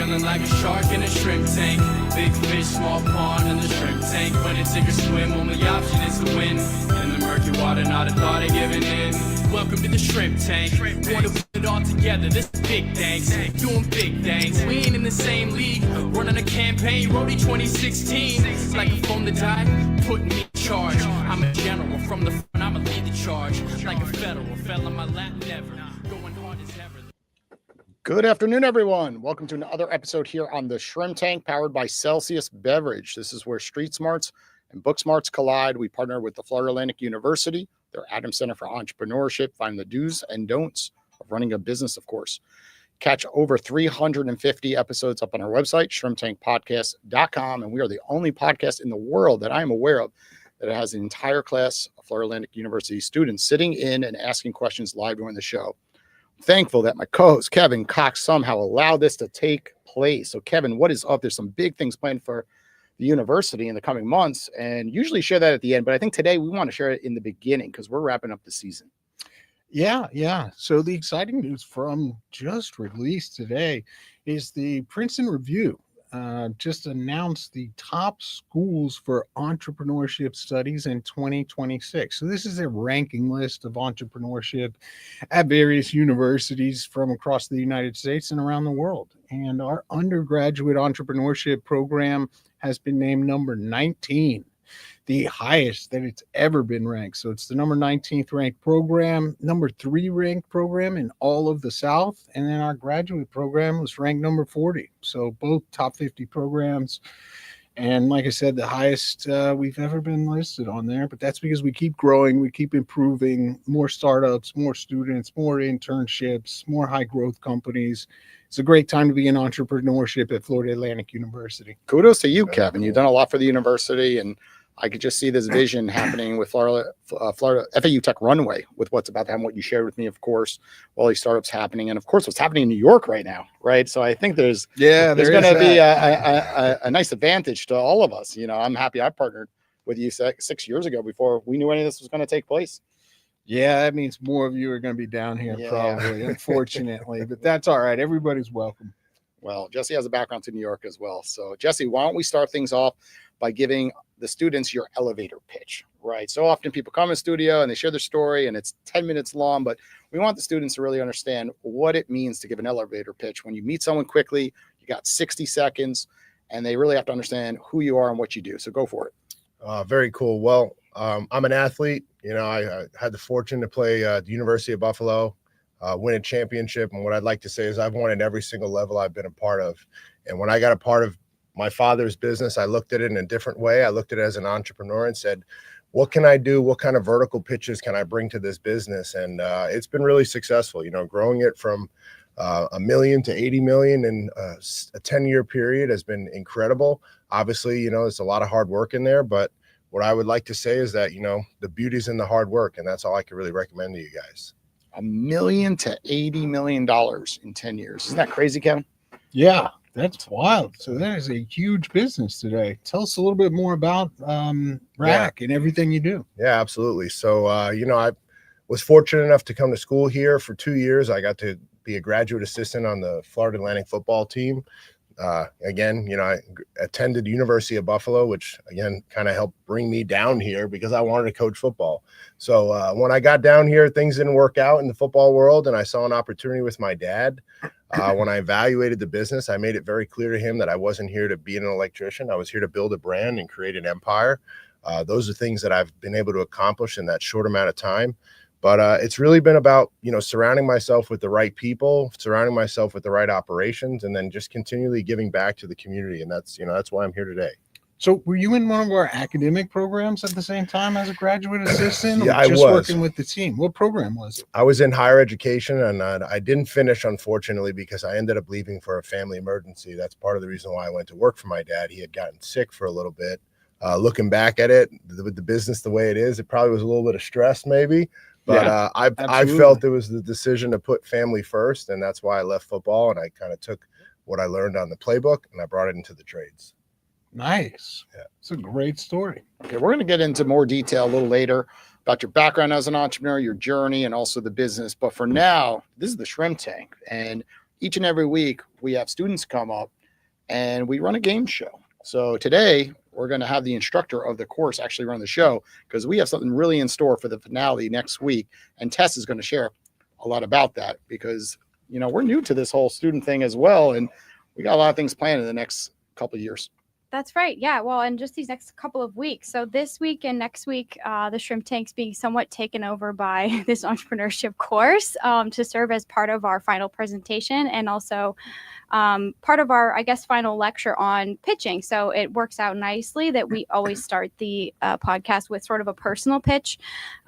feeling like a shark in a shrimp tank. Big fish, small pond in the shrimp tank. When it's sink or swim, only option is to win. In the murky water, not a thought of giving in. Welcome to the shrimp tank. Want to put it all together, this big thanks. Doing big things. We ain't in the same league. Running a campaign, Roadie 2016. Like a phone that died, putting me in charge. I'm a general from the front, I'ma lead the charge. Like a federal, fell on my lap, never. Going hard as ever. Good afternoon, everyone. Welcome to another episode here on the Shrimp Tank, powered by Celsius Beverage. This is where street smarts and book smarts collide. We partner with the Florida Atlantic University, their Adams Center for Entrepreneurship, find the do's and don'ts of running a business, of course. Catch over 350 episodes up on our website, shrimptankpodcast.com, and we are the only podcast in the world that I am aware of that has an entire class of Florida Atlantic University students sitting in and asking questions live during the show. Thankful that my co-host Kevin Cox somehow allowed this to take place. So Kevin, what is up? There's some big things planned for the university in the coming months, and usually share that at the end, but I think today we want to share it in the beginning because we're wrapping up the season. Yeah. So the exciting news from just released today is the Princeton Review just announced the top schools for entrepreneurship studies in 2026. So this is a ranking list of entrepreneurship at various universities from across the United States and around the world. And our undergraduate entrepreneurship program has been named number 19, the highest that it's ever been ranked. So it's the number 19th ranked program, number 3 ranked program in all of the South. And then our graduate program was ranked number 40. So both top 50 programs. And like I said, the highest we've ever been listed on there. But that's because we keep growing, we keep improving, more startups, more students, more internships, more high growth companies. It's a great time to be in entrepreneurship at Florida Atlantic University. Kudos to you, Kevin. You've done a lot for the university, and I could just see this vision happening with Florida FAU Tech Runway, with what's about to happen, what you shared with me, of course, all these startups happening, and of course what's happening in New York right now, right? So I think there's going to be a nice advantage to all of us. You know, I'm happy I partnered with you 6 years ago before we knew any of this was going to take place. Yeah, that means more of you are going to be down here probably, unfortunately, but that's all right. Everybody's welcome. Well, Jesse has a background to New York as well. So Jesse, why don't we start things off by giving the students your elevator pitch, right? So often people come in studio and they share their story and it's 10 minutes long, but we want the students to really understand what it means to give an elevator pitch. When you meet someone quickly, you got 60 seconds and they really have to understand who you are and what you do. So go for it. Very cool. Well, I'm an athlete. You know, I had the fortune to play at the University of Buffalo, win a championship. And what I'd like to say is I've won at every single level I've been a part of. And when I got a part of my father's business, I looked at it in a different way. I looked at it as an entrepreneur and said, what can I do? What kind of vertical pitches can I bring to this business? And it's been really successful, you know, growing it from $1 million to 80 million in a 10-year period has been incredible. Obviously, you know, there's a lot of hard work in there, but what I would like to say is that, you know, the beauty's in the hard work, and that's all I can really recommend to you guys. $1 million to $80 million in 10 years. Isn't that crazy, Kevin? Yeah, that's wild. So that is a huge business today. Tell us a little bit more about RAC and everything you do. Yeah, absolutely. So, you know, I was fortunate enough to come to school here for 2 years. I got to be a graduate assistant on the Florida Atlantic football team. Again, you know, I attended University of Buffalo, which again kind of helped bring me down here because I wanted to coach football. So when I got down here, things didn't work out in the football world, and I saw an opportunity with my dad. When I evaluated the business, I made it very clear to him that I wasn't here to be an electrician. I was here to build a brand and create an empire. Those are things that I've been able to accomplish in that short amount of time. But it's really been about, you know, surrounding myself with the right people, surrounding myself with the right operations, and then just continually giving back to the community. And that's, you know, that's why I'm here today. So were you in one of our academic programs at the same time as a graduate assistant? Yeah, or just I was working with the team. What program was it? I was in higher education, and I didn't finish, unfortunately, because I ended up leaving for a family emergency. That's part of the reason why I went to work for my dad. He had gotten sick for a little bit. Looking back at it, with the business the way it is, it probably was a little bit of stress maybe. But I felt it was the decision to put family first, and that's why I left football, and I kind of took what I learned on the playbook and I brought it into the trades. Nice. Yeah. It's a great story. Okay, we're going to get into more detail a little later about your background as an entrepreneur, your journey, and also the business. But for now, this is the Shrimp Tank. And each and every week, we have students come up and we run a game show. So today we're going to have the instructor of the course actually run the show because we have something really in store for the finale next week. And Tess is going to share a lot about that because, we're new to this whole student thing as well. And we got a lot of things planned in the next couple of years. That's right. Yeah. Well, and just these next couple of weeks. So this week and next week, the Shrimp Tank's being somewhat taken over by this entrepreneurship course to serve as part of our final presentation and also part of our, final lecture on pitching. So it works out nicely that we always start the podcast with sort of a personal pitch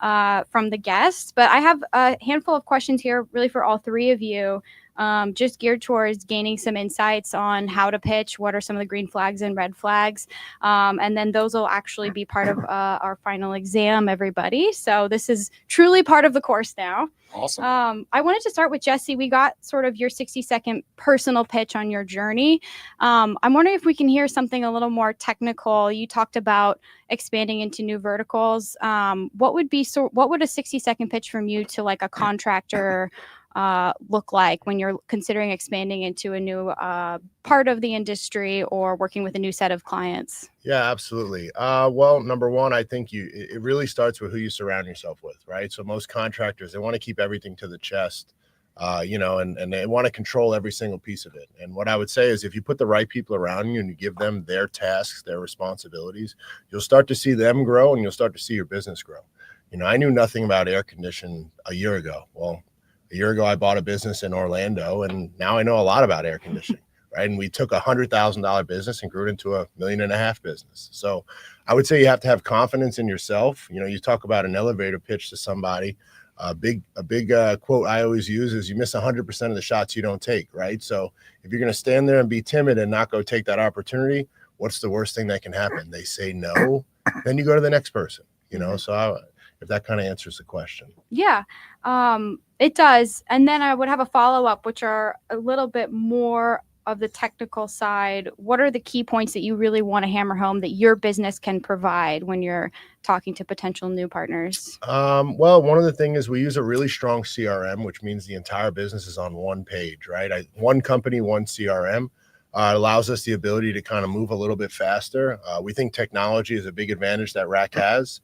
from the guests. But I have a handful of questions here really for all three of you. Just geared towards gaining some insights on how to pitch, what are some of the green flags and red flags. And then those will actually be part of our final exam, everybody. So this is truly part of the course now. Awesome. I wanted to start with Jesse. We got sort of your 60-second personal pitch on your journey. I'm wondering if we can hear something a little more technical. You talked about expanding into new verticals. What would a 60-second pitch from you to like a contractor look like when you're considering expanding into a new part of the industry or working with a new set of clients? Yeah, absolutely. Well, number one, I think it really starts with who you surround yourself with, right? So most contractors, they want to keep everything to the chest, and they want to control every single piece of it. And what I would say is if you put the right people around you and you give them their tasks, their responsibilities, you'll start to see them grow and you'll start to see your business grow. I knew nothing about air conditioning a year ago. Well, a year ago, I bought a business in Orlando, and now I know a lot about air conditioning, right? And we took a $100,000 business and grew it into $1.5 million business. So I would say you have to have confidence in yourself. You talk about an elevator pitch to somebody. A big quote I always use is you miss 100% of the shots you don't take, right? So if you're going to stand there and be timid and not go take that opportunity, what's the worst thing that can happen? They say no, then you go to the next person, So if that kind of answers the question. Yeah, it does. And then I would have a follow-up, which are a little bit more of the technical side. What are the key points that you really want to hammer home that your business can provide when you're talking to potential new partners? Well, one of the things is we use a really strong CRM, which means the entire business is on one page, right? One company, one CRM. Allows us the ability to kind of move a little bit faster. We think technology is a big advantage that RAC has.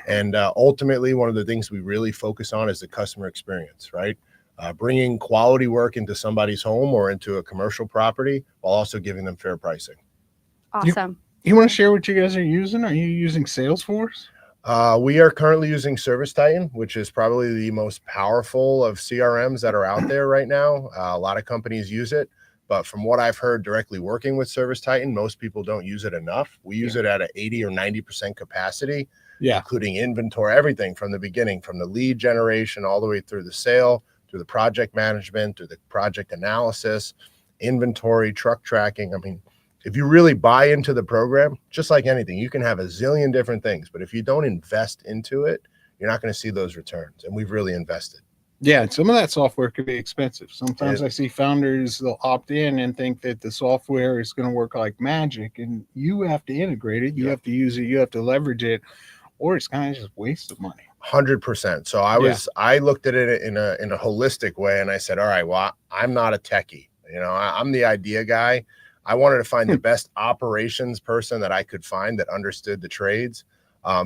And ultimately, one of the things we really focus on is the customer experience, right? Bringing quality work into somebody's home or into a commercial property while also giving them fair pricing. Awesome. You want to share what you guys are using? Are you using Salesforce? We are currently using Service Titan, which is probably the most powerful of CRMs that are out there right now. A lot of companies use it. But from what I've heard directly working with Service Titan, most people don't use it enough. We use it at an 80 or 90% capacity, including inventory, everything from the beginning, from the lead generation all the way through the sale, through the project management, through the project analysis, inventory, truck tracking. I mean, if you really buy into the program, just like anything, you can have a zillion different things. But if you don't invest into it, you're not going to see those returns. And we've really invested. Yeah, and some of that software could be expensive. Sometimes I see founders, they'll opt in and think that the software is going to work like magic, and you have to integrate it, you have to use it, you have to leverage it, or it's kind of just waste of money. 100%. So I looked at it in a holistic way, and I said, all right, well, I'm not a techie. I'm the idea guy. I wanted to find the best operations person that I could find that understood the trades.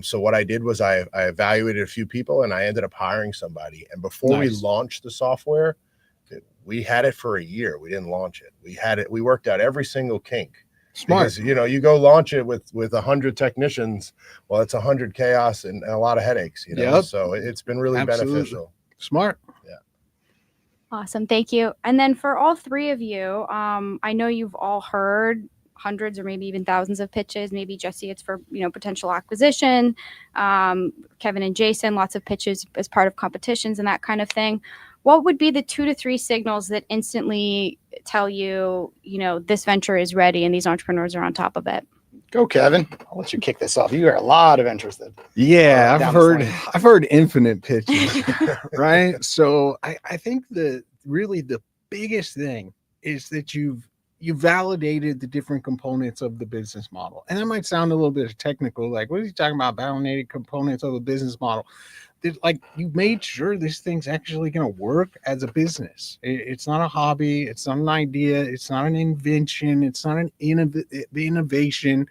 So what I did was I evaluated a few people and I ended up hiring somebody. And before we launched the software, we had it for a year. We didn't launch it. We had it. We worked out every single kink. Smart. Because, you go launch it with 100 technicians. Well, it's 100 chaos and a lot of headaches, So it's been really beneficial. Smart. Yeah. Awesome. Thank you. And then for all three of you, I know you've all heard hundreds or maybe even thousands of pitches. Maybe Jesse, it's for, potential acquisition. Kevin and Jason, lots of pitches as part of competitions and that kind of thing. What would be the 2 to 3 signals that instantly tell you, this venture is ready and these entrepreneurs are on top of it? Go, Kevin. I'll let you kick this off. You got a lot of interested. Yeah, I've heard infinite pitches, right? So I think the biggest thing is that you validated the different components of the business model. And that might sound a little bit technical, like, what is he talking about, validated components of the business model? like you made sure this thing's actually going to work as a business. It's not a hobby. It's not an idea. It's not an invention. It's not an innovation.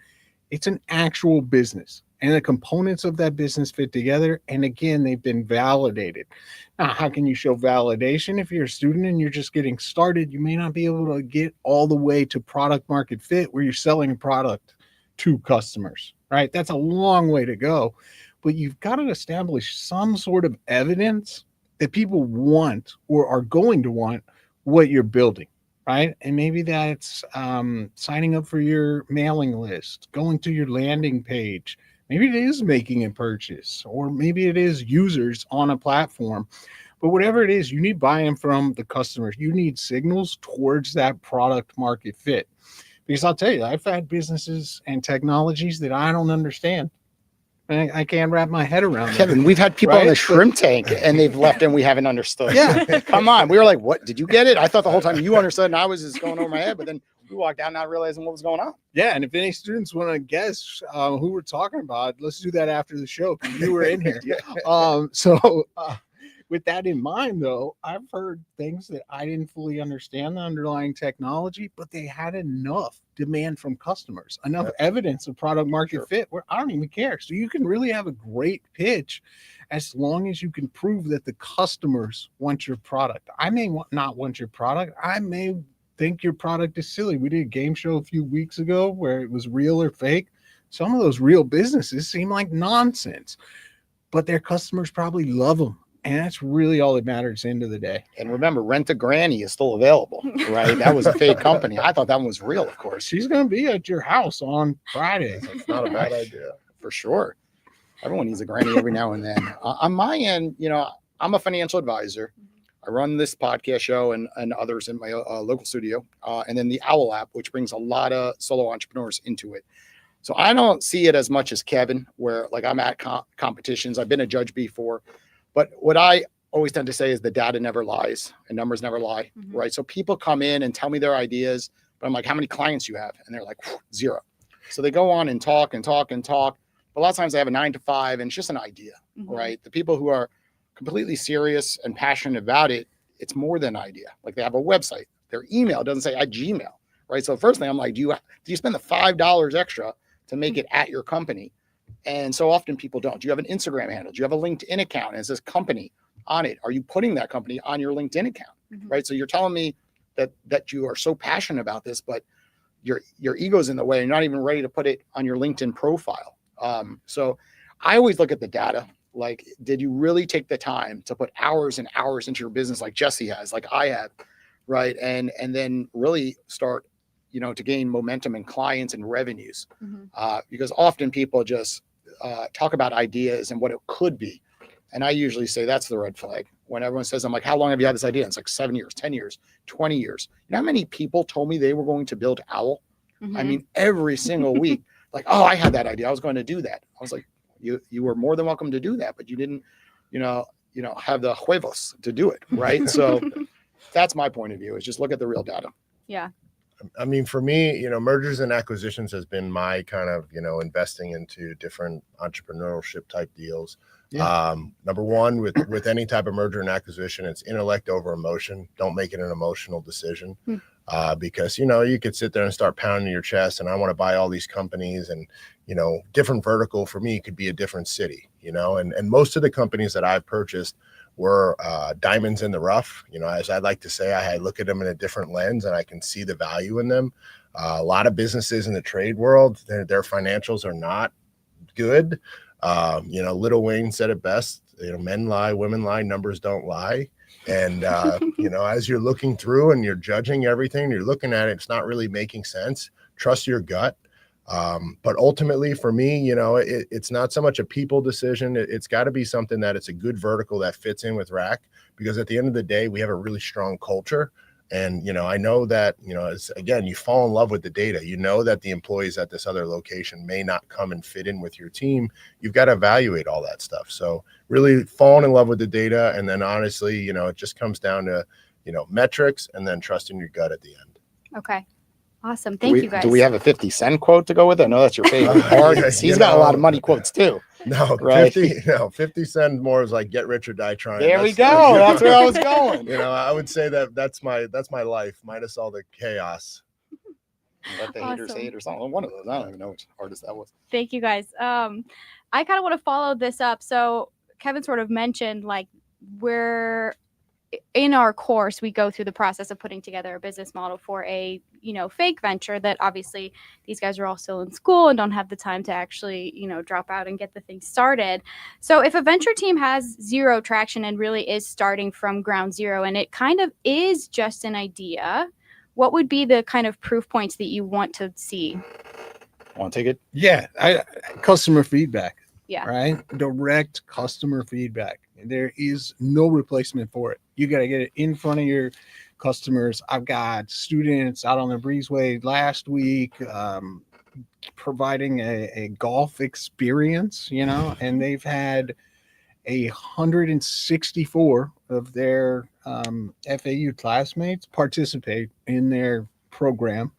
It's an actual business. And the components of that business fit together. And again, they've been validated. Now, how can you show validation? If you're a student and you're just getting started, you may not be able to get all the way to product market fit where you're selling a product to customers, right? That's a long way to go. But you've got to establish some sort of evidence that people want or are going to want what you're building, right? And maybe that's signing up for your mailing list, going to your landing page. Maybe it is making a purchase, or maybe it is users on a platform. But whatever it is, you need buy-in from the customers. You need signals towards that product market fit. Because I'll tell you, I've had businesses and technologies that I don't understand. I can't wrap my head around it. Kevin, we've had people on the shrimp tank and they've left and we haven't understood. Yeah. Come on. We were like, what? Did you get it? I thought the whole time you understood and I was just going over my head, but then we walked out not realizing what was going on. Yeah. And if any students want to guess who we're talking about, let's do that after the show because you were in here. With that in mind, though, I've heard things that I didn't fully understand the underlying technology, but they had enough demand from customers, enough evidence of product market fit where I don't even care. So you can really have a great pitch as long as you can prove that the customers want your product. I may not want your product. I may think your product is silly. We did a game show a few weeks ago where it was real or fake. Some of those real businesses seem like nonsense, but their customers probably love them. And that's really all that matters at the end of the day. And remember, Rent a Granny is still available, right? That was a fake company. I thought that one was real, of course. She's going to be at your house on Friday. It's not a bad idea. For sure. Everyone needs a granny every now and then. On my end, I'm a financial advisor. I run this podcast show and others in my local studio. And then the Owl app, which brings a lot of solo entrepreneurs into it. So I don't see it as much as Kevin, where like I'm at competitions. I've been a judge before. But what I always tend to say is the data never lies and numbers never lie, right? So people come in and tell me their ideas, but I'm like, how many clients you have? And they're like, 0. So they go on and talk and talk and talk. But a lot of times they have a 9 to 5 and it's just an idea, right? The people who are completely serious and passionate about it, it's more than an idea. Like they have a website, their email doesn't say at Gmail, right? So the first thing I'm like, do you spend the $5 extra to make it at your company? And so often people don't. Do you have an Instagram handle? Do you have a LinkedIn account? And it says company on it. Are you putting that company on your LinkedIn account? Right. So you're telling me that you are so passionate about this, but your ego's in the way. You're not even ready to put it on your LinkedIn profile. So I always look at the data. Like, did you really take the time to put hours and hours into your business like Jesse has, like I have, right? And then really start, to gain momentum and clients and revenues. Because often people just talk about ideas and what it could be. And I usually say that's the red flag. When everyone says, I'm like, how long have you had this idea? And it's like 7 years, 10 years, 20 years. You know how many people told me they were going to build Owl? I mean, every single week, like, oh, I had that idea. I was going to do that. I was like, you were more than welcome to do that, but you didn't, have the huevos to do it. Right. So that's my point of view, is just look at the real data. Yeah. I mean, for me, mergers and acquisitions has been my kind of, investing into different entrepreneurship type deals. Yeah. Number one, with any type of merger and acquisition, it's intellect over emotion. Don't make it an emotional decision. Because, you could sit there and start pounding your chest and I want to buy all these companies and, different vertical for me could be a different city, and most of the companies that I've purchased were diamonds in the rough. As I like to say, I look at them in a different lens and I can see the value in them. A lot of businesses in the trade world, their financials are not good. Little Wayne said it best, men lie, women lie, numbers don't lie. And, as you're looking through and you're judging everything, you're looking at it, it's not really making sense. Trust your gut. But ultimately for me, it's not so much a people decision. It's got to be something that it's a good vertical that fits in with RAC, because at the end of the day, we have a really strong culture. And, I know that, again, you fall in love with the data, that the employees at this other location may not come and fit in with your team. You've got to evaluate all that stuff. So really falling in love with the data. And then honestly, it just comes down to, metrics and then trusting your gut at the end. Okay. Awesome. Thank you guys. Do we have a 50 Cent quote to go with it? I know that's your favorite part. He's got a lot of money quotes too. No, Right. 50 cent more is like get rich or die trying. There we go. That's where I was going. You know, I would say that's my life minus all the chaos. Let the haters Awesome. hate or something. One of those. I don't even know which artist that was. Thank you guys. I kind of want to follow this up. So Kevin sort of mentioned like we're in our course, we go through the process of putting together a business model for a, fake venture that obviously these guys are all still in school and don't have the time to actually, drop out and get the thing started. So if a venture team has zero traction and really is starting from ground zero and it kind of is just an idea, what would be the kind of proof points that you want to see? Want to take it? Yeah, customer feedback. Yeah. Right. Direct customer feedback. There is no replacement for it. You got to get it in front of your customers. I've got students out on the breezeway last week providing a golf experience, and they've had 164 of their FAU classmates participate in their program.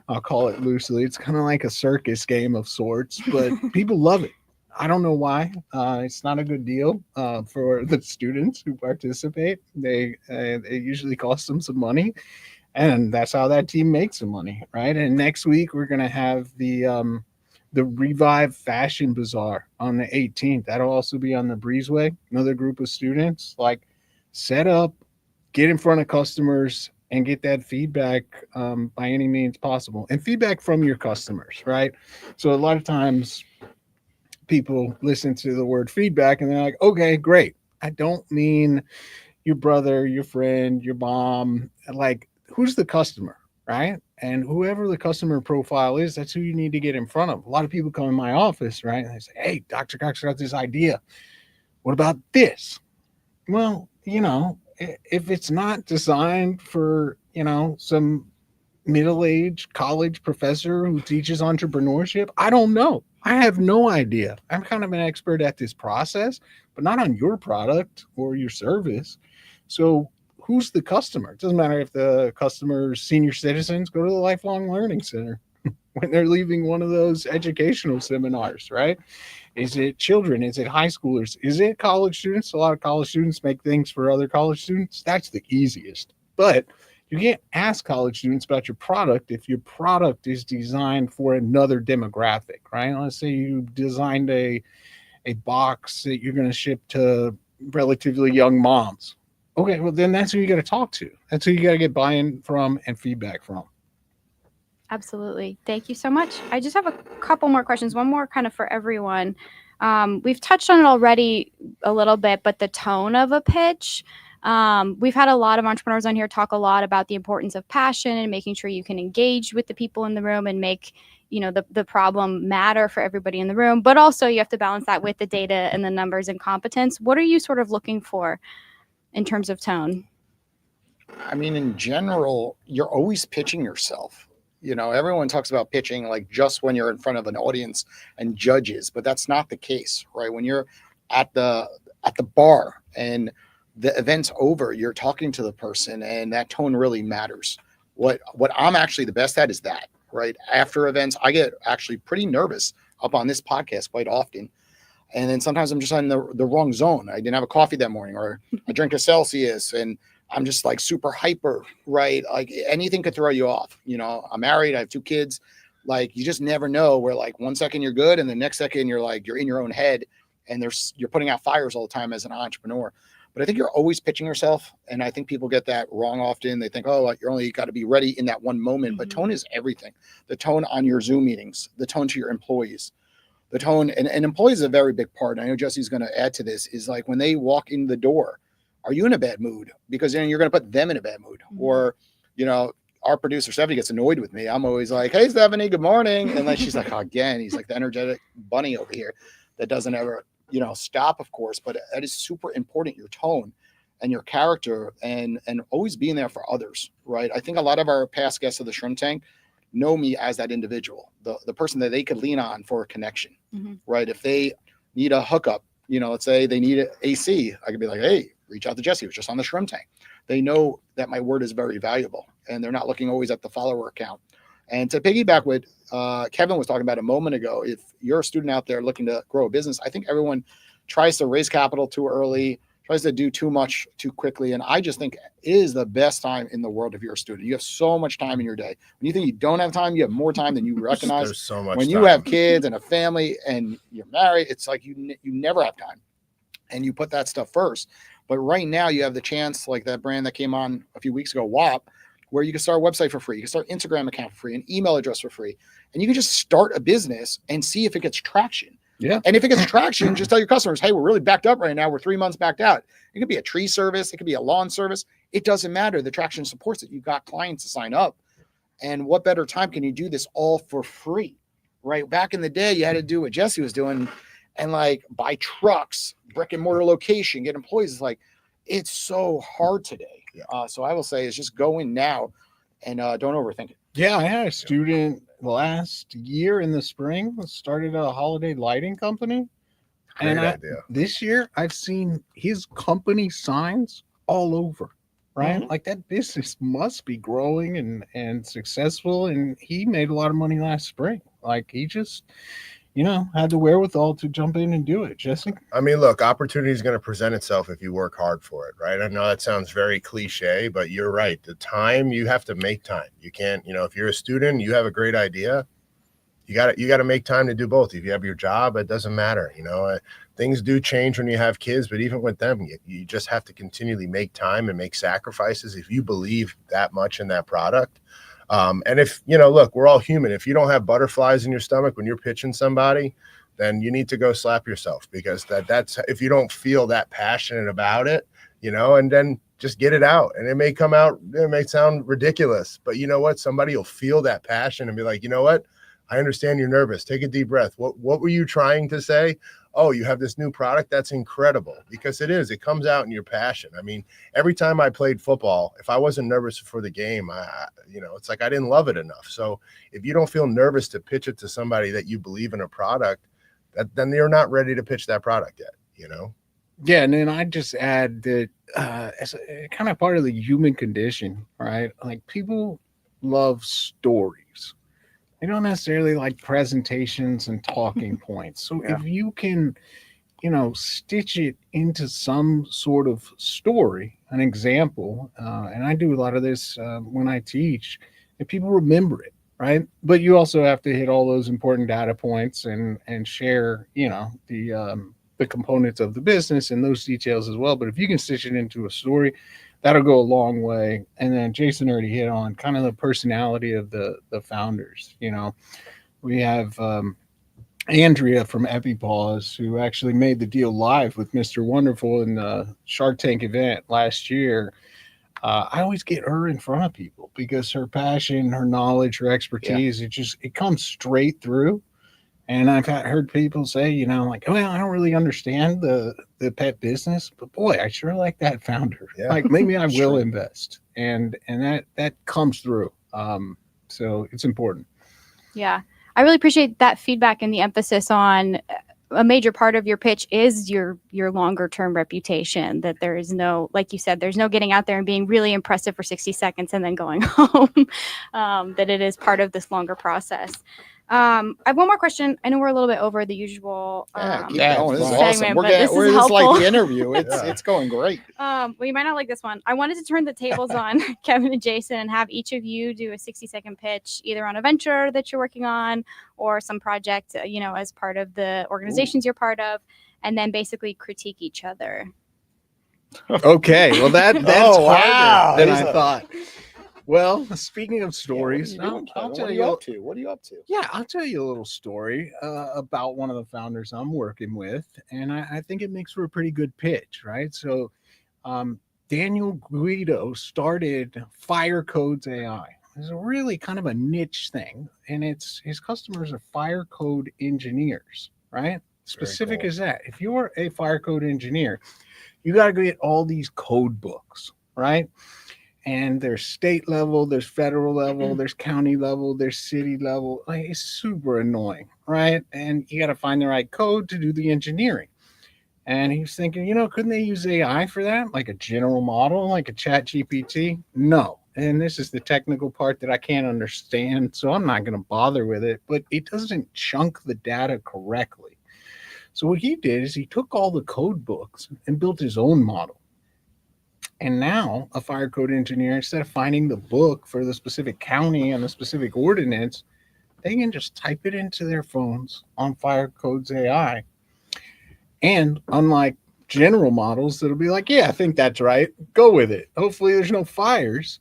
I'll call it loosely. It's kind of like a circus game of sorts, but people love it. I don't know why. It's not a good deal for the students who participate. They it usually costs them some money, and that's how that team makes some money, right? And next week we're gonna have the Revive Fashion Bazaar on the 18th. That'll also be on the breezeway. Another group of students like set up, get in front of customers, and get that feedback by any means possible, and feedback from your customers, right? So a lot of times people listen to the word feedback and they're like, okay, great. I don't mean your brother, your friend, your mom. Like, who's the customer, right? And whoever the customer profile is, that's who you need to get in front of. A lot of people come in my office, right? And they say, hey, Dr. Cox got this idea. What about this? Well, if it's not designed for, some middle-aged college professor who teaches entrepreneurship, I don't know. I have no idea. I'm kind of an expert at this process, but not on your product or your service. So who's the customer? It doesn't matter if the customer's senior citizens. Go to the Lifelong Learning Center when they're leaving one of those educational seminars, right? Is it children? Is it high schoolers? Is it college students? A lot of college students make things for other college students. That's the easiest. But you can't ask college students about your product if your product is designed for another demographic, right? Let's say you designed a box that you're going to ship to relatively young moms. Okay, well, then that's who you got to talk to. That's who you got to get buy-in from and feedback from. Absolutely. Thank you so much. I just have a couple more questions. One more kind of for everyone. We've touched on it already a little bit, but the tone of a pitch. We've had a lot of entrepreneurs on here talk a lot about the importance of passion and making sure you can engage with the people in the room and make, the problem matter for everybody in the room. But also you have to balance that with the data and the numbers and competence. What are you sort of looking for in terms of tone? I mean, in general, you're always pitching yourself. Everyone talks about pitching like just when you're in front of an audience and judges, but that's not the case, right? When you're at the bar and the event's over, you're talking to the person, and that tone really matters. What I'm actually the best at is that, right? After events, I get actually pretty nervous up on this podcast quite often. And then sometimes I'm just in the wrong zone. I didn't have a coffee that morning, or I drink a Celsius and I'm just like super hyper, right? Like anything could throw you off. I'm married, I have 2 kids. Like you just never know where like one second you're good and the next second you're in your own head and you're putting out fires all the time as an entrepreneur. But I think you're always pitching yourself. And I think people get that wrong often. They think, oh, you're only got to be ready in that one moment. But tone is everything. The tone on your Zoom meetings, the tone to your employees, the tone, and employees is a very big part. I know Jesse's going to add to this, is like when they walk in the door, are you in a bad mood? Because then you're going to put them in a bad mood. Or, our producer Stephanie gets annoyed with me. I'm always like, hey, Stephanie, good morning. And then she's like, oh, again, he's like the energetic bunny over here that doesn't ever, stop, of course. But that is super important, your tone and your character and always being there for others, right? I think a lot of our past guests of the Shrimp Tank know me as that individual, the person that they could lean on for a connection, right? If they need a hookup, let's say they need an AC, I could be like, hey, reach out to Jesse, who's just on the Shrimp Tank. They know that my word is very valuable and they're not looking always at the follower count. And to piggyback what Kevin was talking about a moment ago, if you're a student out there looking to grow a business, I think everyone tries to raise capital too early, tries to do too much too quickly. And I just think it is the best time in the world if you're a student. You have so much time in your day. When you think you don't have time, you have more time than you recognize. There's so much when time. you have kids and a family and you're married, it's like you never have time. And you put that stuff first. But right now you have the chance, like that brand that came on a few weeks ago, WAP, where you can start a website for free. You can start an Instagram account for free, an email address for free. And you can just start a business and see if it gets traction. Yeah. And if it gets traction, just tell your customers, hey, we're really backed up right now. We're 3 months backed out. It could be a tree service. It could be a lawn service. It doesn't matter. The traction supports it. You've got clients to sign up. And what better time can you do this all for free, right? Back in the day, you had to do what Jesse was doing and like buy trucks, brick and mortar location, get employees. It's like, it's so hard today. Yeah. So I will say is just go in now and don't overthink it. Yeah, I had a student last year in the spring started a holiday lighting company. Great And idea. this year I've seen his company signs all over, right? Mhm. Like that business must be growing and successful. And he made a lot of money last spring. Like he just, had the wherewithal to jump in and do it. Jesse? I mean, look, opportunity is going to present itself if you work hard for it, right? I know that sounds very cliche, but you're right. The time, you have to make time. You can't, if you're a student, you have a great idea, you got to make time to do both. If you have your job, it doesn't matter. Things do change when you have kids, but even with them, you just have to continually make time and make sacrifices if you believe that much in that product. And if, look, we're all human. If you don't have butterflies in your stomach when you're pitching somebody, then you need to go slap yourself, because that's if you don't feel that passionate about it, and then just get it out. And it may come out, it may sound ridiculous, but you know what? Somebody will feel that passion and be like, you know what? I understand you're nervous. Take a deep breath. What were you trying to say? Oh, you have this new product? That's incredible. Because it comes out in your passion. I mean, every time I played football, if I wasn't nervous for the game, it's like I didn't love it enough. So if you don't feel nervous to pitch it to somebody that you believe in a product, then you're not ready to pitch that product yet, Yeah, and then I just add that as a kind of part of the human condition, right? Like people love stories. They don't necessarily like presentations and talking points. So Yeah. if you can, stitch it into some sort of story, an example, and I do a lot of this when I teach, and people remember it, right? But you also have to hit all those important data points and share, the components of the business and those details as well. But if you can stitch it into a story, that'll go a long way. And then Jason already hit on kind of the personality of the founders. We have Andrea from EpiPause, who actually made the deal live with Mr. Wonderful in the Shark Tank event last year. I always get her in front of people because her passion, her knowledge, her expertise, it comes straight through. And I've heard people say, like, well, I don't really understand the pet business, but boy, I sure like that founder. Yeah. Like maybe I will Sure. invest. And that comes through. So it's important. Yeah. I really appreciate that feedback and the emphasis on a major part of your pitch is your longer term reputation, that there is no, like you said, there's no getting out there and being really impressive for 60 seconds and then going home, that it is part of this longer process. I have one more question. I know we're a little bit over the usual Keep yeah, going. This is segment, awesome. but this is We're just like helpful. the interview. Yeah. It's going great. well, you might not like this one. I wanted to turn the tables on Kevin and Jason and have each of you do a 60-second pitch, either on a venture that you're working on or some project, as part of the organizations you're part of, and then basically critique each other. Okay. Well, that's Oh, wow. harder than He's I a- thought. Well, speaking of stories, Yeah, what are you doing, I'll Kevin? tell What are you. you up to? What are you up to? Yeah, I'll tell you a little story about one of the founders I'm working with, and I think it makes for a pretty good pitch, right? So, Daniel Guido started Fire Codes AI. It's a really kind of a niche thing, and his customers are fire code engineers, right? Specific cool. as that. If you're a fire code engineer, you got to get all these code books, right? And there's state level, there's federal level, there's county level, there's city level. Like, it's super annoying, right? And you got to find the right code to do the engineering. And he was thinking, couldn't they use AI for that? Like a general model, like a chat GPT? No, and this is the technical part that I can't understand, so I'm not going to bother with it, but it doesn't chunk the data correctly. So what he did is he took all the code books and built his own model. And now a fire code engineer, instead of finding the book for the specific county and the specific ordinance, they can just type it into their phones on Fire Codes AI. And unlike general models that'll be like, yeah, I think that's right, go with it. Hopefully there's no fires.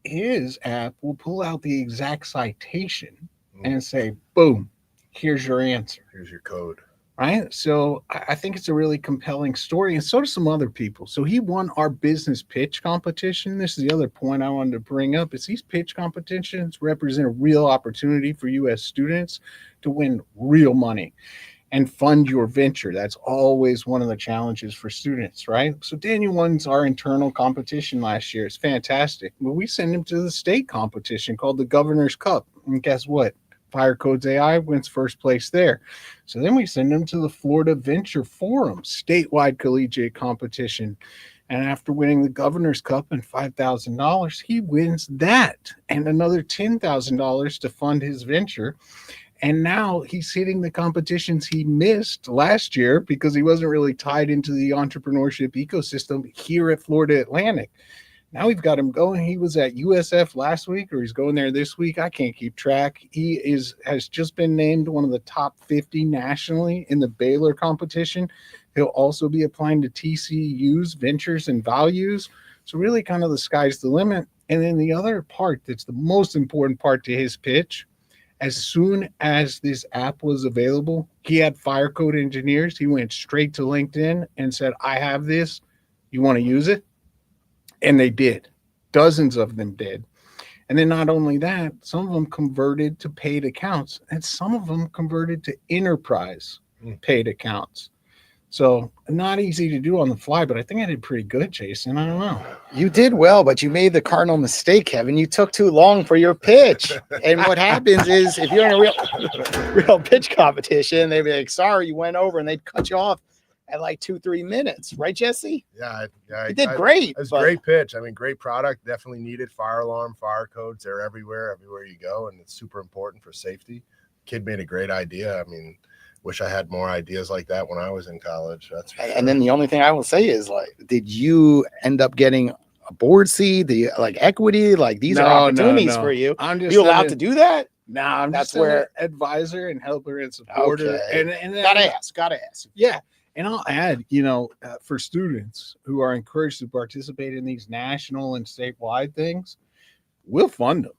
His app will pull out the exact citation and say, boom, here's your answer. Here's your code. Right. So I think it's a really compelling story. And so do some other people. So he won our business pitch competition. This is the other point I wanted to bring up is these pitch competitions represent a real opportunity for you as students to win real money and fund your venture. That's always one of the challenges for students, right? So Daniel won our internal competition last year. It's fantastic. But we send him to the state competition called the Governor's Cup. And guess what? Fire Codes AI wins first place there. So then we send him to the Florida Venture Forum statewide collegiate competition. And after winning the Governor's Cup and $5,000, he wins that and another $10,000 to fund his venture. And now he's hitting the competitions he missed last year because he wasn't really tied into the entrepreneurship ecosystem here at Florida Atlantic. Now we've got him going. He was at USF last week, or he's going there this week. I can't keep track. He has just been named one of the top 50 nationally in the Baylor competition. He'll also be applying to TCU's Ventures and Values. So really kind of the sky's the limit. And then the other part that's the most important part to his pitch, as soon as this app was available, he had fire code engineers. He went straight to LinkedIn and said, I have this. You want to use it? And they did. Dozens of them did. And then not only that, some of them converted to paid accounts, and some of them converted to enterprise paid accounts. So not easy to do on the fly, but I think I did pretty good, Jason. I don't know. You did well, but you made the cardinal mistake, Kevin. You took too long for your pitch. And what happens is if you're in a real pitch competition, they'd be like, sorry, you went over, and they'd cut you off at like 2-3 minutes, right, Jesse? Yeah, you did great. It was a great pitch. I mean, great product. Definitely needed. Fire alarm, fire codes. They're everywhere you go, and it's super important for safety. Kid made a great idea. I mean, wish I had more ideas like that when I was in college. That's for sure. And then the only thing I will say is, like, did you end up getting a board seat, the like equity? Like, these are opportunities for you. I'm just you allowed to do that? No, I'm That's just where advisor and helper and supporter. Okay. And gotta ask. Yeah. And I'll add, for students who are encouraged to participate in these national and statewide things, we'll fund them.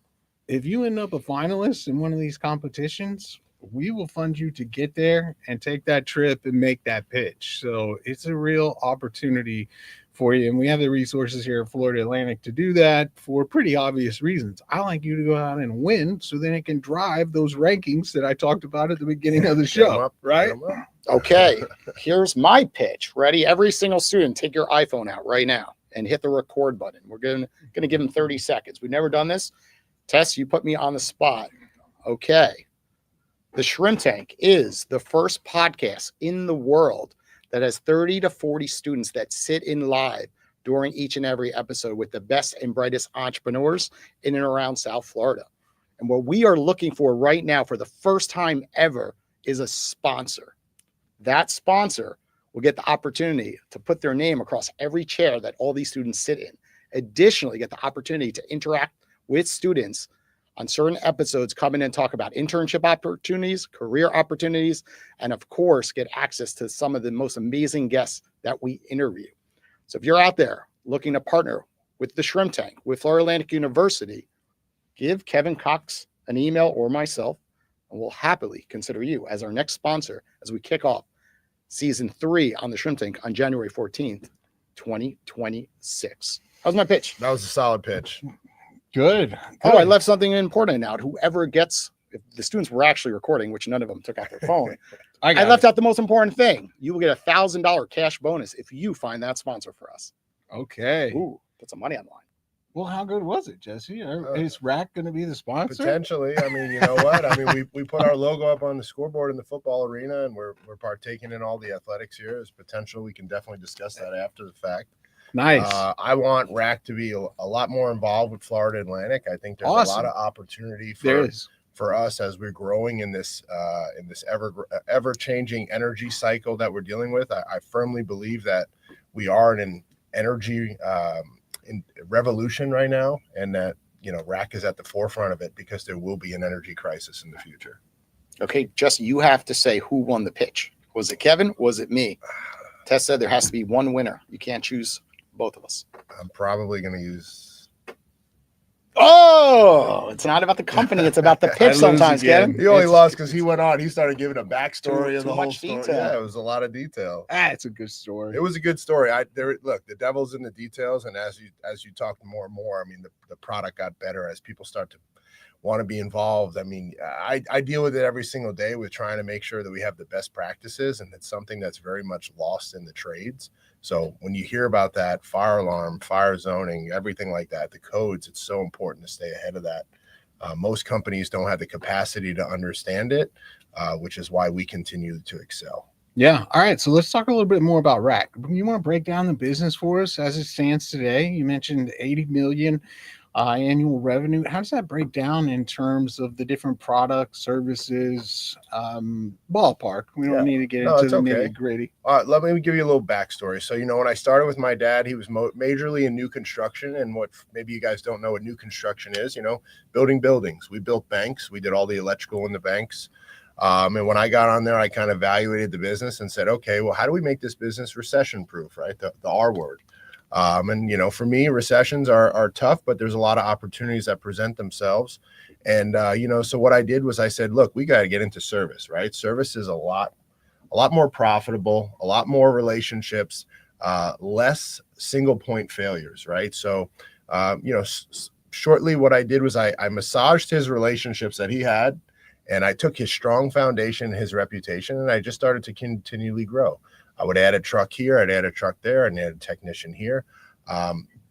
If you end up a finalist in one of these competitions, we will fund you to get there and take that trip and make that pitch. So it's a real opportunity for you. And we have the resources here at Florida Atlantic to do that for pretty obvious reasons. I like you to go out and win so then it can drive those rankings that I talked about at the beginning of the show, right? Okay, here's my pitch. Ready? Every single student, take your iPhone out right now and hit the record button. We're going to give them 30 seconds. We've never done this. Tess, you put me on the spot. Okay. The Shrimp Tank is the first podcast in the world that has 30 to 40 students that sit in live during each and every episode with the best and brightest entrepreneurs in and around South Florida. And what we are looking for right now for the first time ever is a sponsor. That sponsor will get the opportunity to put their name across every chair that all these students sit in. Additionally, get the opportunity to interact with students on certain episodes, come in and talk about internship opportunities, career opportunities, and of course, get access to some of the most amazing guests that we interview. So if you're out there looking to partner with the Shrimp Tank, with Florida Atlantic University, give Kevin Cox an email or myself, and we'll happily consider you as our next sponsor as we kick off season 3 on the Shrimp Tank on January 14th, 2026. How's my pitch? That was a solid pitch. Good. Oh, I left something important out. Whoever gets, if the students were actually recording, which none of them took out their phone, I left out the most important thing. You will get a $1,000 cash bonus if you find that sponsor for us. Okay. Ooh, put some money on the line. Well, how good was it, Jesse? Is Rack going to be the sponsor? Potentially. I mean, you know what? I mean, we put our logo up on the scoreboard in the football arena, and we're partaking in all the athletics here. There's potential. We can definitely discuss that after the fact. Nice. I want Rack to be a lot more involved with Florida Atlantic. I think there's Awesome. a lot of opportunity There is. for us as we're growing in this ever changing energy cycle that we're dealing with. I firmly believe that we are in an energy revolution right now, and that Rack is at the forefront of it because there will be an energy crisis in the future. Okay, Jesse, you have to say who won the pitch. Was it Kevin? Was it me? Tess said there has to be one winner. You can't choose both of us. I'm probably going to use. Oh, it's not about the company. It's about the pitch sometimes, Kevin. He only lost because he went on. He started giving a backstory of the too whole much story. detail. Yeah, it was a lot of detail. It's a good story. It was a good story. Look, the devil's in the details, and as you talk more and more, I mean, the product got better as people start to want to be involved. I mean, I deal with it every single day with trying to make sure that we have the best practices, and it's something that's very much lost in the trades. So when you hear about that, fire alarm, fire zoning, everything like that, the codes, it's so important to stay ahead of that. Most companies don't have the capacity to understand it, which is why we continue to excel. Yeah. All right. So let's talk a little bit more about Rack. You want to break down the business for us as it stands today? You mentioned 80 million annual revenue. How does that break down in terms of the different products, services, ballpark? We don't need to get into the nitty gritty. Let me give you a little backstory. So, when I started with my dad, he was majorly in new construction. And what maybe you guys don't know what new construction is, building buildings. We built banks. We did all the electrical in the banks. And when I got on there, I kind of evaluated the business and said, okay, well, how do we make this business recession proof, right? The R word. And, for me, recessions are tough, but there's a lot of opportunities that present themselves. And, so what I did was I said, look, we got to get into service, right? Service is a lot more profitable, a lot more relationships, less single point failures, right? So, shortly what I did was I massaged his relationships that he had, and I took his strong foundation, his reputation, and I just started to continually grow. I would add a truck here, I'd add a truck there, and add a technician here.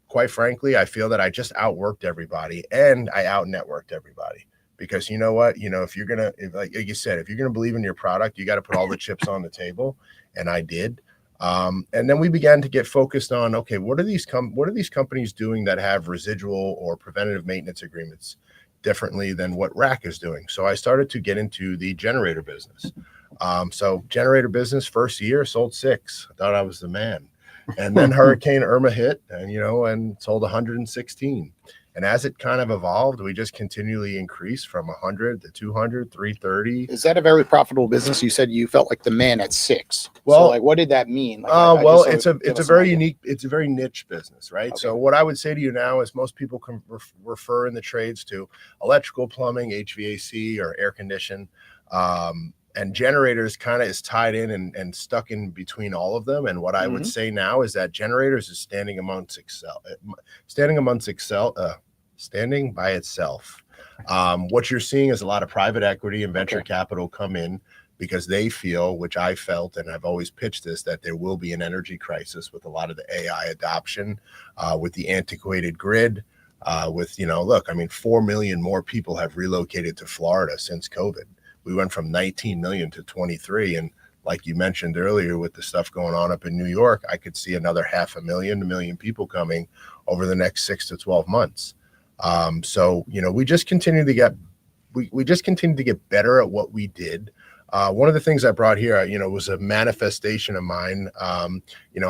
Quite frankly, I feel that I just outworked everybody, and I out-networked everybody. Because you know what? If you're gonna, like you said, if you're gonna believe in your product, you got to put all the chips on the table, and I did. And then we began to get focused on, okay, what are these companies doing that have residual or preventative maintenance agreements differently than what Rack is doing? So I started to get into the generator business. So generator business, first year, sold 6. I thought I was the man. And then Hurricane Irma hit, and and sold 116. And as it kind of evolved, we just continually increased from 100 to 200, 330. Is that a very profitable business? You said you felt like the man at 6. Well, so what did that mean? It's a very unique, it's a very niche business, right? Okay. So what I would say to you now is most people can refer in the trades to electrical, plumbing, HVAC, or air condition. And generators kind of is tied in and stuck in between all of them. And what I would say now is that generators is standing by itself. What you're seeing is a lot of private equity and venture capital come in because they feel, which I felt, and I've always pitched this, that there will be an energy crisis with a lot of the AI adoption, with the antiquated grid, with, look, 4 million more people have relocated to Florida since COVID. We went from 19 million to 23. And like you mentioned earlier, with the stuff going on up in New York, I could see another 500,000 to 1 million people coming over the next 6 to 12 months. So, we just continue to get better at what we did. One of the things I brought here, was a manifestation of mine,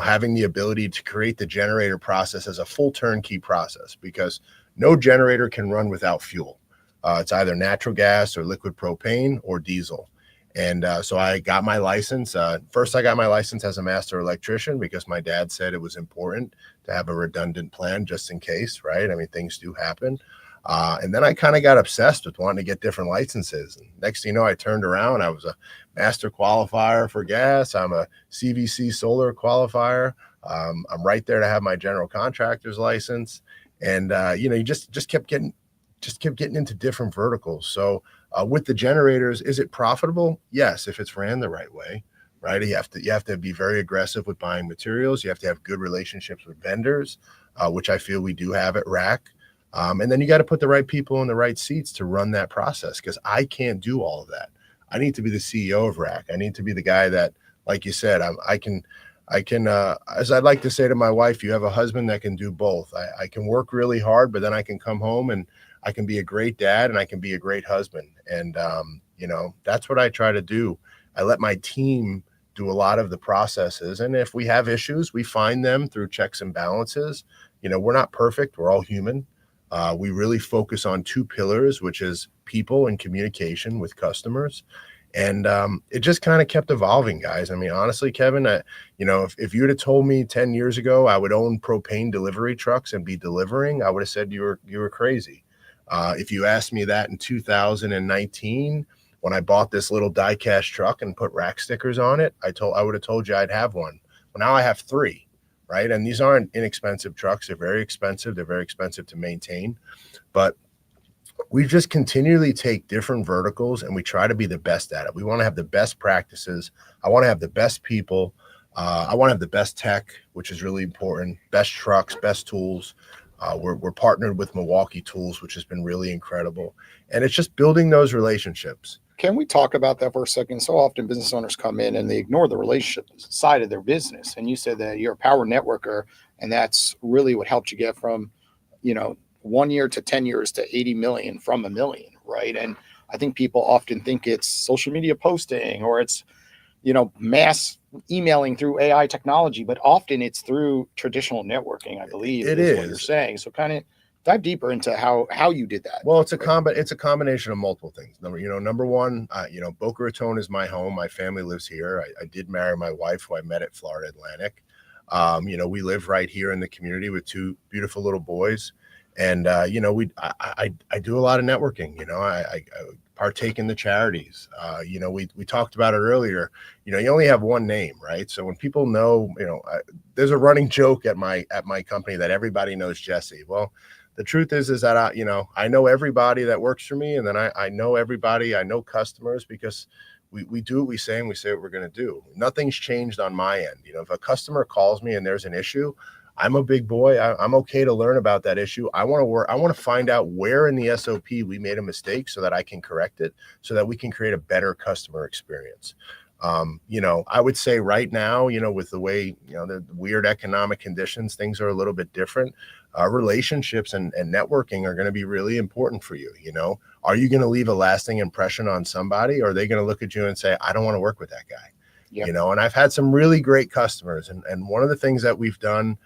having the ability to create the generator process as a full turnkey process, because no generator can run without fuel. It's either natural gas or liquid propane or diesel. And so I got my license. First, I got my license as a master electrician because my dad said it was important to have a redundant plan just in case, right? Things do happen. And then I kind of got obsessed with wanting to get different licenses. And next thing you know, I turned around. I was a master qualifier for gas. I'm a CVC solar qualifier. I'm right there to have my general contractor's license. And, you just kept getting into different verticals. So with the generators, is it profitable? Yes, if it's ran the right way, right? You have to be very aggressive with buying materials. You have to have good relationships with vendors, which I feel we do have at Rack. And then you got to put the right people in the right seats to run that process, because I can't do all of that. I need to be the CEO of Rack. I need to be the guy that, like you said, I can, as I'd like to say to my wife, you have a husband that can do both. I can work really hard, but then I can come home and I can be a great dad and I can be a great husband. And, you know, that's what I try to do. I let my team do a lot of the processes. And if we have issues, we find them through checks and balances. You know, we're not perfect. We're all human. We really focus on two pillars, which is people and communication with customers. And it just kind of kept evolving, guys. I mean, honestly, Kevin, you know, if you would have told me 10 years ago I would own propane delivery trucks and be delivering, I would have said you were crazy. If you asked me that in 2019, when I bought this little die-cast truck and put rack stickers on it, I would have told you I'd have one. Well, now I have three, right? And these aren't inexpensive trucks. They're very expensive. They're very expensive to maintain. But we just continually take different verticals and we try to be the best at it. We want to have the best practices. I want to have the best people. I want to have the best tech, which is really important. Best trucks, best tools. We're partnered with Milwaukee Tools, which has been really incredible. And it's just building those relationships. Can we talk about that for a second? So often business owners come in and they ignore the relationship side of their business. And you said that you're a power networker, and that's really what helped you get from, you know, 1 year to 10 years to 80 million from $1 million, right? And I think people often think it's social media posting or it's, you know, mass emailing through AI technology, but often it's through traditional networking, I believe. It is what is. you're saying. So kind of dive deeper into how you did that. Well, it's a combination of multiple things. Number one, you know, Boca Raton is my home. My family lives here. I did marry my wife, who I met at Florida Atlantic. You know, we live right here in the community with two beautiful little boys. And, you know, I do a lot of networking. You know, I partake in the charities. You know, we talked about it earlier. You know, you only have one name, right? So when people know, you know, there's a running joke at my company that everybody knows Jesse. Well, the truth is that I know everybody that works for me, and then I know everybody. I know customers because we do what we say and we say what we're going to do. Nothing's changed on my end. You know, if a customer calls me and there's an issue, I'm a big boy. I'm okay to learn about that issue. I want to find out where in the SOP we made a mistake so that I can correct it, so that we can create a better customer experience. You know, I would say right now, you know, with the way, you know, the weird economic conditions, things are a little bit different. Relationships and networking are going to be really important for you. You know, are you going to leave a lasting impression on somebody, or are they going to look at you and say, I don't want to work with that guy? Yep. You know, and I've had some really great customers. And one of the things that we've done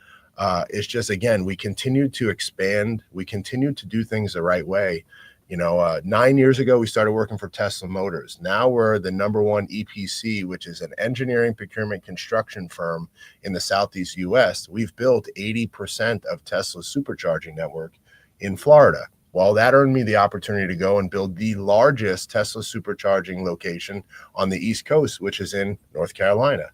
is just, again, we continue to expand. We continue to do things the right way. You know, 9 years ago, we started working for Tesla Motors. Now we're the #1 EPC, which is an engineering, procurement, construction firm in the Southeast U.S. We've built 80% of Tesla's supercharging network in Florida. Well, that earned me the opportunity to go and build the largest Tesla supercharging location on the East Coast, which is in North Carolina.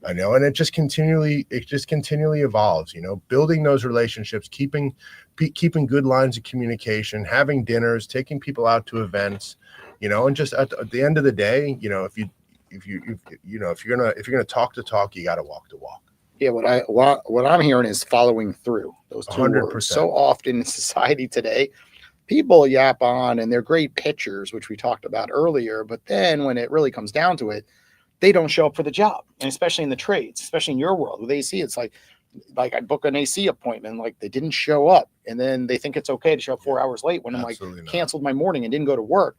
I know, and it just continually evolves, you know, building those relationships, keeping good lines of communication, having dinners, taking people out to events, you know, and just at the end of the day, you know, if you're gonna talk the talk, you got to walk the walk. Yeah, what I'm hearing is following through those two 100%. words. So often in society today, people yap on and they're great pitchers, which we talked about earlier, but then when it really comes down to it, they don't show up for the job. And especially in the trades, especially in your world with AC, it's like I book an AC appointment, like they didn't show up, and then they think it's okay to show up 4 hours late when Absolutely I'm like not. canceled my morning and didn't go to work,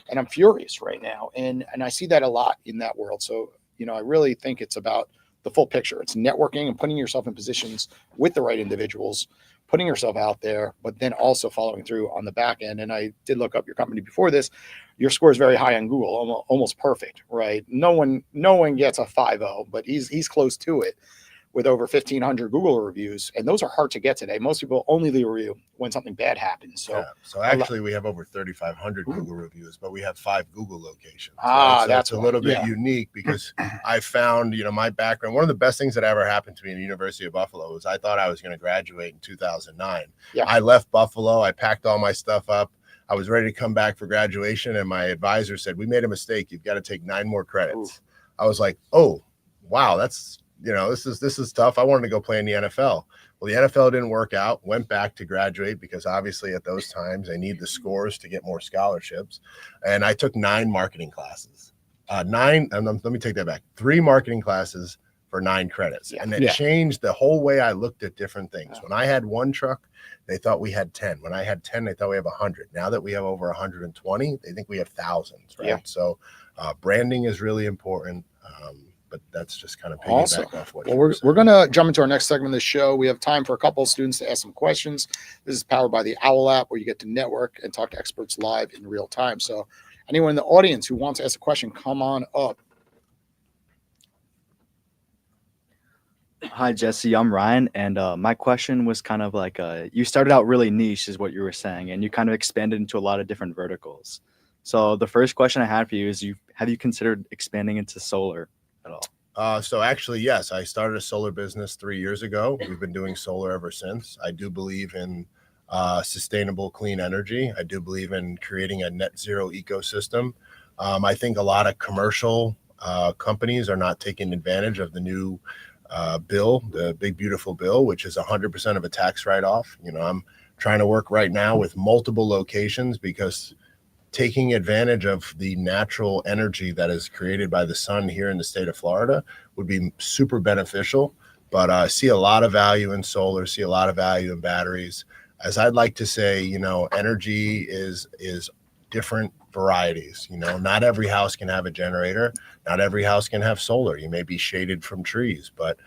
and I'm furious right now. And I see that a lot in that world. So, you know, I really think it's about the full picture. It's networking and putting yourself in positions with the right individuals, putting yourself out there, but then also following through on the back end. And I did look up your company before this. Your score is very high on Google, almost perfect, right? No one gets a 5.0, but he's close to it with over 1,500 Google reviews. And those are hard to get today. Most people only leave a review when something bad happens. So, yeah. So actually we have over 3,500 Google reviews, but we have 5 Google locations. Ah, so that's a little bit unique because I found, you know, my background. One of the best things that ever happened to me in the University of Buffalo was I thought I was going to graduate in 2009. Yeah. I left Buffalo. I packed all my stuff up. I was ready to come back for graduation. And my advisor said, we made a mistake. You've got to take 9 more credits. Ooh. I was like, oh, wow, that's, you know, this is tough. I wanted to go play in the NFL. Well, the NFL didn't work out, went back to graduate because obviously at those times they need the scores to get more scholarships. And I took 9 marketing classes. Let me take that back. 3 marketing classes, for 9 credits. Yeah. And it Yeah. changed the whole way I looked at different things. When I had 1 truck, they thought we had 10. When I had 10, they thought we have 100. Now that we have over 120, they think we have thousands, right? Yeah. So branding is really important. But that's just kind of Awesome. piggyback off what Well, you were we're saying. going to jump into our next segment of the show. We have time for a couple of students to ask some questions. This is powered by the Owl app, where you get to network and talk to experts live in real time. So anyone in the audience who wants to ask a question, come on up. Hi, Jesse. I'm Ryan, and my question was kind of like you started out really niche, is what you were saying, and you kind of expanded into a lot of different verticals. So the first question I had for you is, have you considered expanding into solar at all? So actually, yes, I started a solar business 3 years ago. We've been doing solar ever since. I do believe in sustainable, clean energy. I do believe in creating a net zero ecosystem. I think a lot of commercial companies are not taking advantage of the new bill, the big beautiful bill, which is 100% of a tax write-off. I'm trying to work right now with multiple locations, because taking advantage of the natural energy that is created by the sun here in the state of Florida would be super beneficial. But I see a lot of value in solar, see a lot of value in batteries. As I'd like to say, energy is different varieties. Not every house can have a generator. Not every house can have solar. You may be shaded from trees, but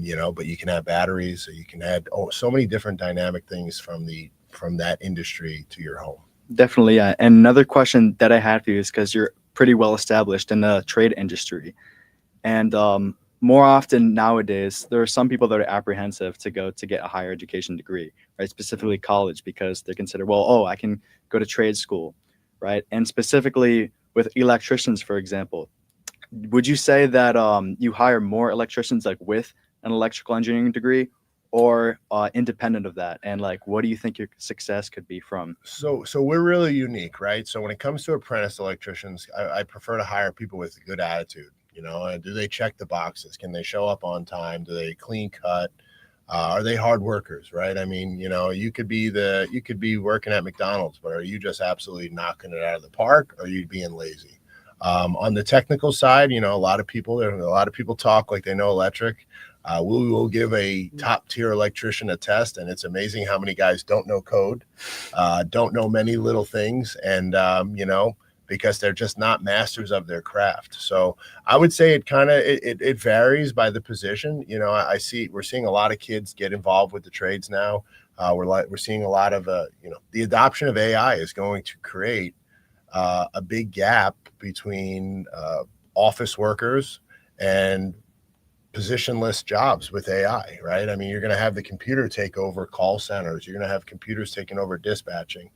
you can have batteries. So you can add so many different dynamic things from that industry to your home. Definitely, yeah. And another question that I had for you is, because you're pretty well established in the trade industry, and more often nowadays, there are some people that are apprehensive to go to get a higher education degree, right? Specifically college, because they consider, I can go to trade school, right? And specifically with electricians, for example, would you say that you hire more electricians like with an electrical engineering degree, or independent of that? And like, what do you think your success could be from? So we're really unique, right? So when it comes to apprentice electricians, I prefer to hire people with a good attitude. Do they check the boxes? Can they show up on time? Do they clean cut? Are they hard workers, right? I mean, you could be working at McDonald's, but are you just absolutely knocking it out of the park, or are you being lazy? On the technical side, a lot of people talk like they know electric. We will give a top tier electrician a test, and it's amazing how many guys don't know code, don't know many little things, and because they're just not masters of their craft. So I would say it varies by the position. We're seeing a lot of kids get involved with the trades now. We're seeing a lot of the adoption of AI is going to create a big gap between office workers and positionless jobs with AI, right? I mean, you're going to have the computer take over call centers. You're going to have computers taking over dispatching.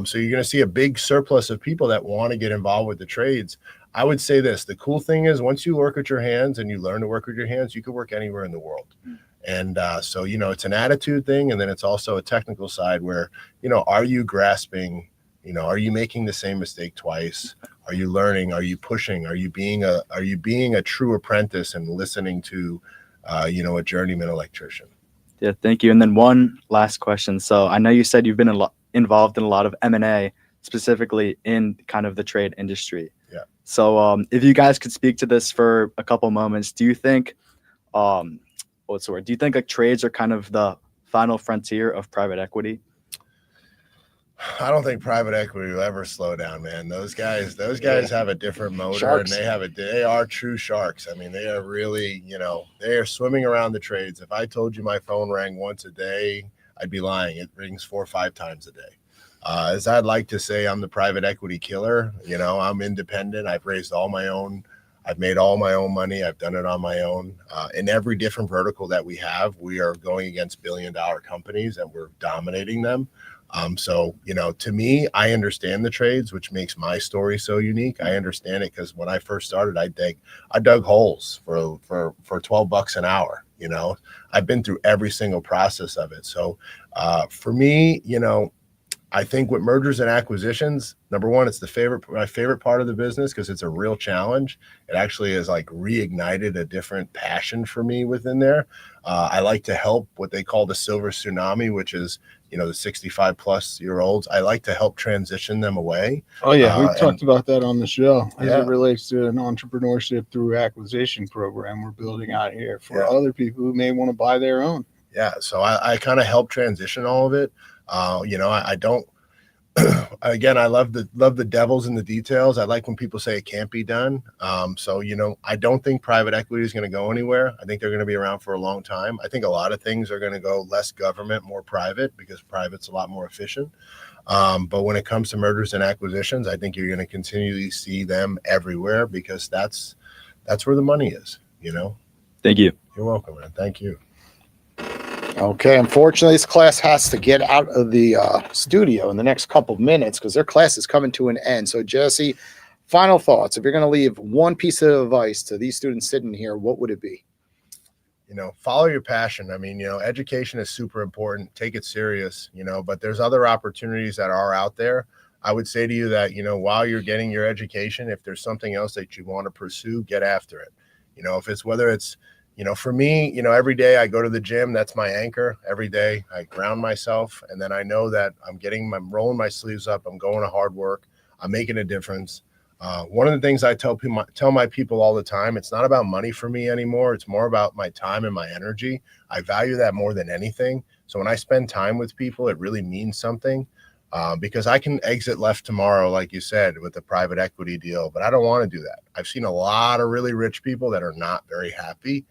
So you're going to see a big surplus of people that want to get involved with the trades. I would say this: the cool thing is, once you work with your hands and you learn to work with your hands, you can work anywhere in the world. And so it's an attitude thing, and then it's also a technical side where, are you grasping? Are you making the same mistake twice? Are you learning? Are you pushing? Are you being a true apprentice and listening to, a journeyman electrician? Yeah, thank you. And then one last question. So I know you said you've been involved in a lot of M&A, specifically in kind of the trade industry. Yeah. So if you guys could speak to this for a couple moments, do you think, what's the word? Do you think like trades are kind of the final frontier of private equity? I don't think private equity will ever slow down, man. Those guys have a different motor, Sharks. and they are true sharks. I mean, they are really, they are swimming around the trades. If I told you my phone rang once a day, I'd be lying. It rings 4 or 5 times a day. As I'd like to say, I'm the private equity killer. I'm independent. I've raised all my own. I've made all my own money. I've done it on my own. In every different vertical that we have, we are going against billion-dollar companies, and we're dominating them. So, to me, I understand the trades, which makes my story so unique. I understand it because when I first started, I dug holes for $12 an hour. I've been through every single process of it. So, for me, I think with mergers and acquisitions, number one, it's my favorite part of the business because it's a real challenge. It actually has like reignited a different passion for me within there. I like to help what they call the silver tsunami, which is, the 65 plus year olds. I like to help transition them away. Oh yeah, we've talked about that on the show as Yeah. it relates to an entrepreneurship through acquisition program we're building out here for Yeah. other people who may want to buy their own. Yeah. So I kind of help transition all of it. I don't, again, I love the devils in the details. I like when people say it can't be done. I don't think private equity is going to go anywhere. I think they're going to be around for a long time. I think a lot of things are going to go less government, more private, because private's a lot more efficient. But when it comes to mergers and acquisitions, I think you're going to continually see them everywhere because that's where the money is, Thank you. You're welcome, man. Thank you. Okay, unfortunately, this class has to get out of the studio in the next couple of minutes because their class is coming to an end. So, Jesse, final thoughts. If you're going to leave one piece of advice to these students sitting here, what would it be? Follow your passion. I mean, education is super important. Take it serious, but there's other opportunities that are out there. I would say to you that, while you're getting your education, if there's something else that you want to pursue, get after it. Whether it's, for me, every day I go to the gym, that's my anchor. Every day I ground myself. And then I know that I'm rolling my sleeves up. I'm going to hard work. I'm making a difference. One of the things I tell my people all the time, it's not about money for me anymore. It's more about my time and my energy. I value that more than anything. So when I spend time with people, it really means something. Because I can exit left tomorrow, like you said, with a private equity deal, but I don't want to do that. I've seen a lot of really rich people that are not very happy,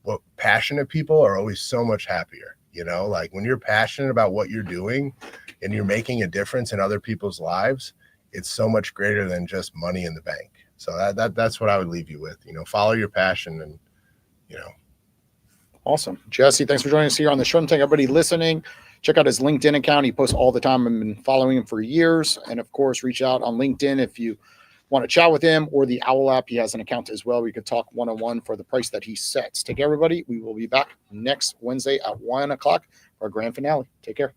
but passionate people are always so much happier. Like when you're passionate about what you're doing and you're making a difference in other people's lives, it's so much greater than just money in the bank. So that's what I would leave you with, follow your passion and, Awesome. Jesse, thanks for joining us here on the Shrimp Tank. Everybody listening, check out his LinkedIn account. He posts all the time. I've been following him for years. And of course, reach out on LinkedIn if you want to chat with him, or the Owl app. He has an account as well. We could talk one-on-one for the price that he sets. Take care, everybody. We will be back next Wednesday at 1 o'clock for our grand finale. Take care.